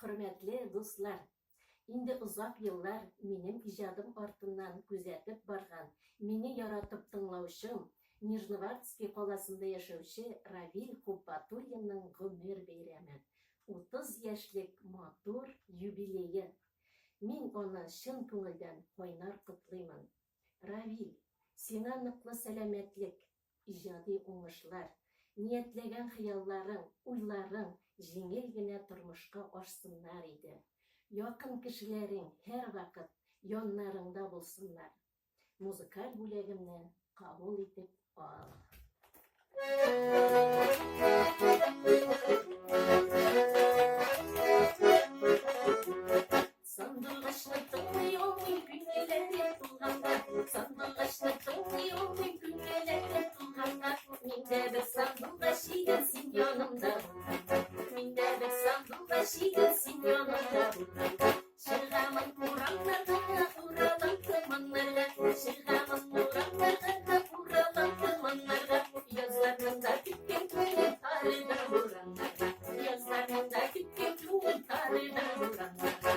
Hürmetli dostlar, indi uzak yıllar benim icadım артından күзәтеп барган, meni yaratып тыңлаучым, Нижневартовский қаласында яшәүче Равиль Хуббатуллинның гомер бәйрәме. 30 яшьлек матур юбилейы. Мин аны чын күңелдән кайнар котлыймын. Равиль, сиңа ныклы сәламәтлек, иҗади уңышлар, ниятләгән хыялларың, уйларың җиңел генә тормышка ашсыннар иде. Якын кешеләрең һәр вакыт яннарыңда булсыннар. Музыкаль бүләгемне кабул итеп ал. Сандугачны тыңлый күңелләргә тулганда, сандугачны тыңлый күңелләргә тулганда, миндә бер сандугач игән син янымда. Миндә бер сандугач игән син янымда. Чыгамын урамнарга, уралам тыманнарга, чыгамын урамнарга, уралам тыманнарга, язларында күткән күңел тарыда урамнарга, язларында күткән күңел тарыда урамнарга.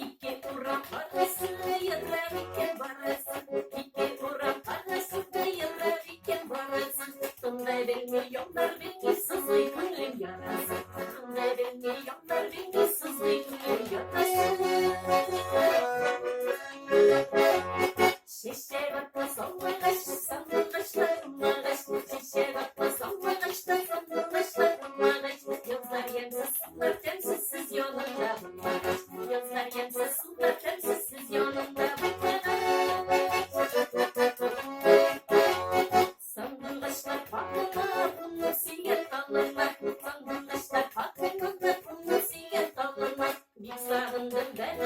Ике урам парасы, ярар икән барасы, ике урам парасы, ярар икән барасы, тыңлай белми йомдар белми сызлый күңелем ярасы. Çiçek atlasam ağaç, sandıklaşlarım ağaç. Çiçek atlasam ağaçta, sandıklaşlarım ağaç. Yazlar yemsiz, sular temsiz yanında bu ağaç. Yazlar yemsiz, sular temsiz yanında bu ağaç. Sandıklaşlar patlılar, bunu siyer kalırlar. Sandıklaşlar patlılar, bunu siyer kalırlar. Bir sağındım ben